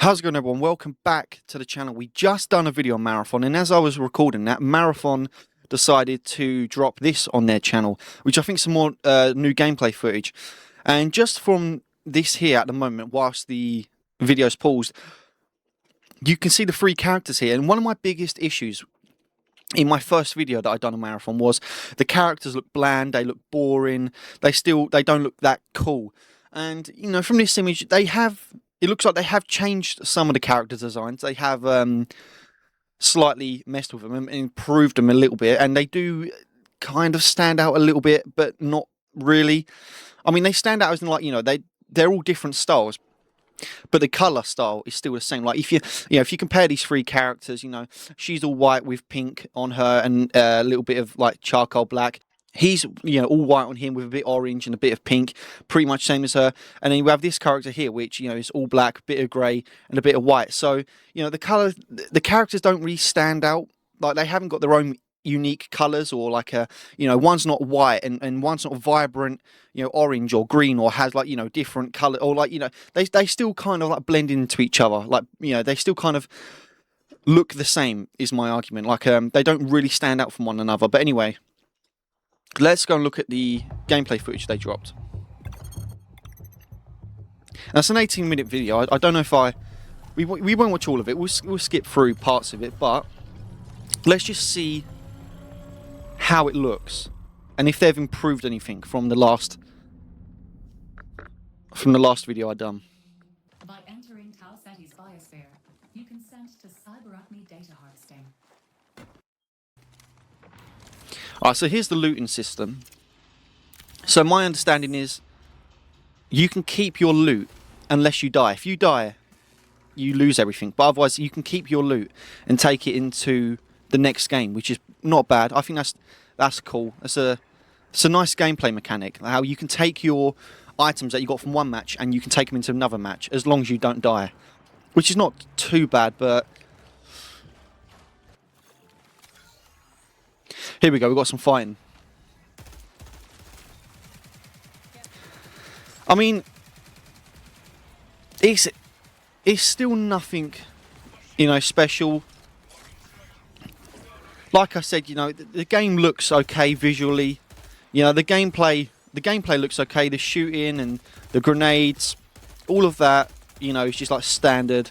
How's it going, everyone? Welcome back to the channel. We just done a video on Marathon, and as I was recording that, Marathon decided to drop this on their channel, which I think is some more new gameplay footage. And just from this here at the moment, whilst the video's paused, you can see the three characters here. And one of my biggest issues in my first video that I done on Marathon was the characters look bland, they look boring, they don't look that cool. And you know, from this image, it looks like they have changed some of the character designs. They have slightly messed with them and improved them a little bit, and they do kind of stand out a little bit, but not really. I mean, they stand out as in, like, you know, they're all different styles, but the color style is still the same. Like if you compare these three characters, you know, she's all white with pink on her and a little bit of like charcoal black. He's, you know, all white on him with a bit orange and a bit of pink, pretty much same as her. And then you have this character here, which, you know, is all black, bit of grey, and a bit of white. So, you know, the characters don't really stand out. Like, they haven't got their own unique colours, or like you know, one's not white and one's not vibrant, you know, orange or green, or has, like, you know, different colour, or like, you know, they still kind of like blend into each other. Like, you know, they still kind of look the same, is my argument. Like, they don't really stand out from one another. But anyway, let's go and look at the gameplay footage they dropped. That's an 18-minute video. I don't know if we won't watch all of it. We'll skip through parts of it, but let's just see how it looks and if they've improved anything from the last video I done. By entering Tau Ceti's biosphere, you consent to cyber-acme data harvesting. Alright, so here's the looting system. So my understanding is you can keep your loot unless you die. If you die, you lose everything. But otherwise, you can keep your loot and take it into the next game, which is not bad. I think that's cool. It's a nice gameplay mechanic, how you can take your items that you got from one match and you can take them into another match as long as you don't die, which is not too bad. But here we go, we've got some fighting. I mean, it's still nothing, you know, special. Like I said, you know, the game looks okay visually. You know, the gameplay looks okay. The shooting and the grenades, all of that, you know, it's just like standard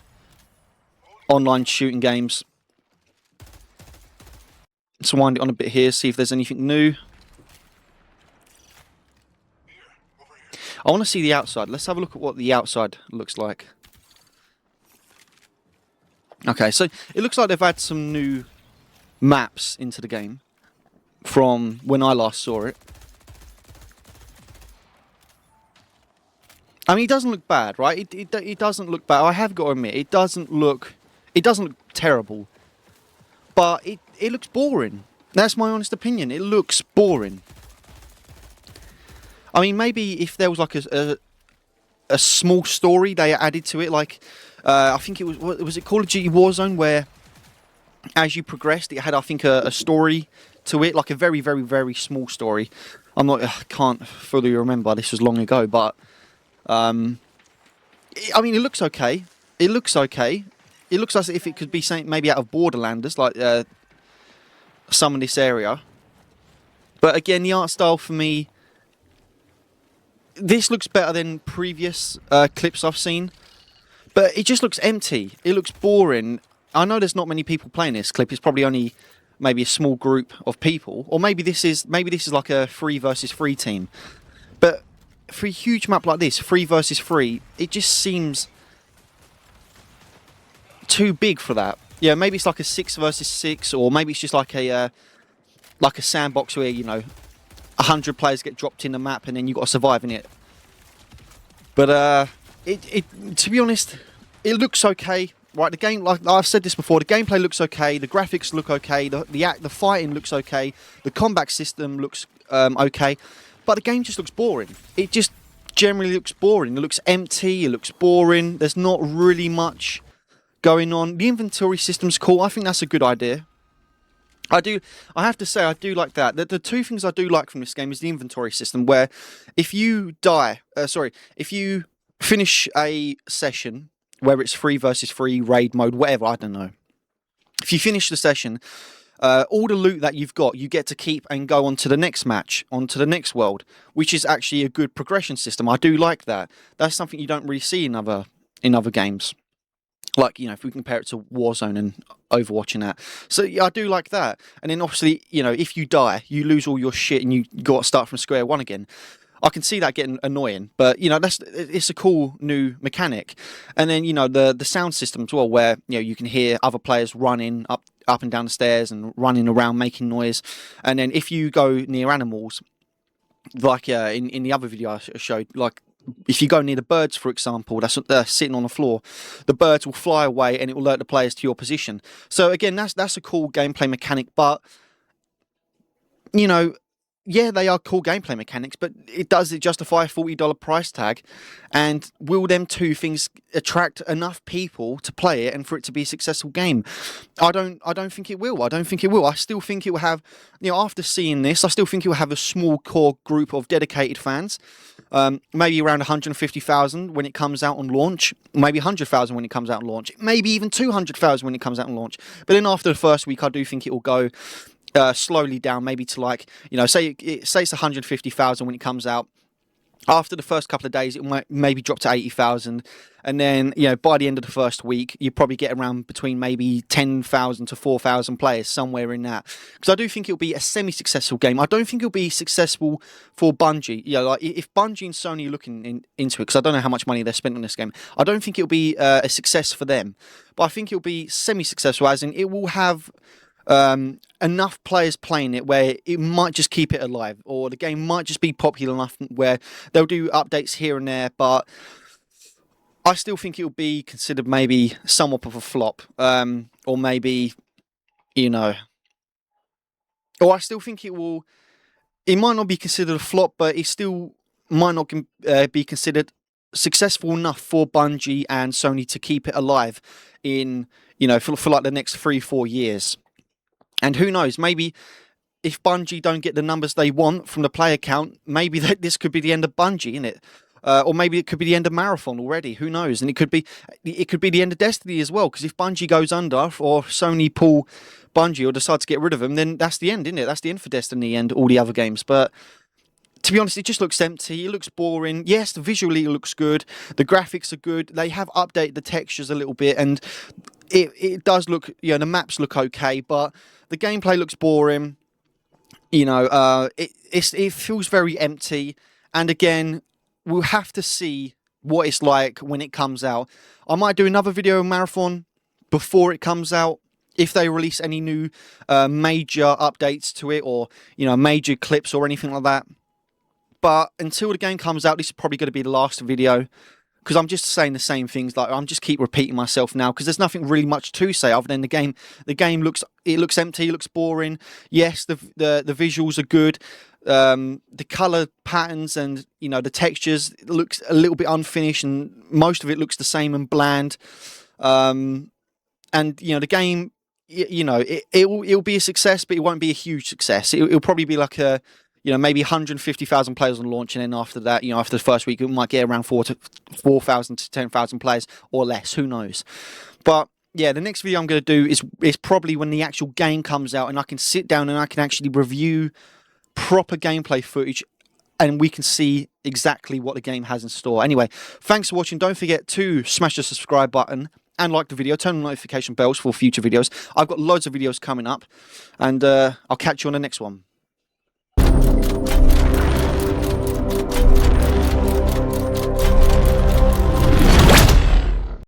online shooting games. Let's wind it on a bit here, see if there's anything new. I want to see the outside. Let's have a look at what the outside looks like. Okay, so it looks like they've had some new maps into the game from when I last saw it. I mean, it doesn't look bad, right? It doesn't look bad. I have got to admit, it doesn't look terrible. But it looks boring. That's my honest opinion. It looks boring. I mean, maybe if there was like a small story they added to it, like I think it was it Call of Duty Warzone, where as you progressed, it had, I think, a story to it, like a very, very, very small story. I can't fully remember. This was long ago, but I mean, it looks okay. It looks okay. It looks as if it could be something maybe out of Borderlanders, like some in this area. But again, the art style for me, this looks better than previous clips I've seen. But it just looks empty. It looks boring. I know there's not many people playing this clip. It's probably only maybe a small group of people, or maybe this is like a 3 versus 3 team. But for a huge map like this, 3 versus 3, it just seems too big for that. Yeah, maybe it's like a 6 versus 6, or maybe it's just like a sandbox where, you know, 100 players get dropped in the map and then you've got to survive in it. But to be honest, it looks okay. Right, the game, like I've said this before, the gameplay looks okay, the graphics look okay, the fighting looks okay, the combat system looks okay, but the game just looks boring. It just generally looks boring. It looks empty. It looks boring. There's not really much going on. The inventory system's cool. I think that's a good idea. I have to say, I do like that. The two things I do like from this game is the inventory system, where if you die, if you finish a session whether it's 3 versus 3, raid mode, whatever, I don't know. If you finish the session, all the loot that you've got, you get to keep and go on to the next match, on to the next world, which is actually a good progression system. I do like that. That's something you don't really see in other games. Like, if we compare it to Warzone and Overwatch and that. So, yeah, I do like that. And then, obviously, if you die, you lose all your shit and you got to start from square one again. I can see that getting annoying, but it's a cool new mechanic. And then the sound system as well, where you can hear other players running up and down the stairs and running around making noise. And then if you go near animals, like in the other video I showed, like if you go near the birds, for example, that's sitting on the floor, the birds will fly away and it will alert the players to your position. So again, that's a cool gameplay mechanic, but yeah, they are cool gameplay mechanics, but does it justify a $40 price tag? And will them two things attract enough people to play it and for it to be a successful game? I don't think it will. I still think it will have, after seeing this, I still think it will have a small core group of dedicated fans. Maybe around 150,000 when it comes out on launch, maybe 100,000 when it comes out on launch, maybe even 200,000 when it comes out on launch. But then after the first week, I do think it will go slowly down, maybe to like, say it's 150,000 when it comes out. After the first couple of days, it might maybe drop to 80,000, and then by the end of the first week, you probably get around between maybe 10,000 to 4,000 players, somewhere in that. Because I do think it'll be a semi-successful game. I don't think it'll be successful for Bungie. Like if Bungie and Sony are looking into it, because I don't know how much money they're spent on this game, I don't think it'll be a success for them. But I think it'll be semi-successful, as in it will have enough players playing it where it might just keep it alive, or the game might just be popular enough where they'll do updates here and there, but I still think it'll be considered maybe somewhat of a flop, or maybe, or I still think it might not be considered a flop, but it still might not be considered successful enough for Bungie and Sony to keep it alive in, for like the next 3-4 years. And who knows, maybe if Bungie don't get the numbers they want from the player count, maybe this could be the end of Bungie, innit? Or maybe it could be the end of Marathon already. Who knows? And it could be the end of Destiny as well. Because if Bungie goes under, or Sony pull Bungie or decide to get rid of them, then that's the end, isn't it? That's the end for Destiny and all the other games. But to be honest, it just looks empty. It looks boring. Yes, visually it looks good. The graphics are good. They have updated the textures a little bit, and it does look, the maps look okay, but the gameplay looks boring. It feels very empty. And again, we'll have to see what it's like when it comes out. I might do another video marathon before it comes out, if they release any new major updates to it, or major clips or anything like that. But until the game comes out, this is probably going to be the last video, because I'm just saying the same things. Like, I'm just keep repeating myself now, because there's nothing really much to say other than the game. The game looks empty, it looks boring. Yes, the visuals are good. The color patterns and the textures looks a little bit unfinished, and most of it looks the same and bland. And the game, it'll be a success, but it won't be a huge success. It'll probably be like a maybe 150,000 players on launch, and then after that, after the first week, it might get around 4,000 to 10,000 players or less. Who knows? But yeah, the next video I'm going to do is probably when the actual game comes out, and I can sit down and I can actually review proper gameplay footage, and we can see exactly what the game has in store. Anyway, thanks for watching. Don't forget to smash the subscribe button and like the video. Turn on notification bells for future videos. I've got loads of videos coming up, and I'll catch you on the next one.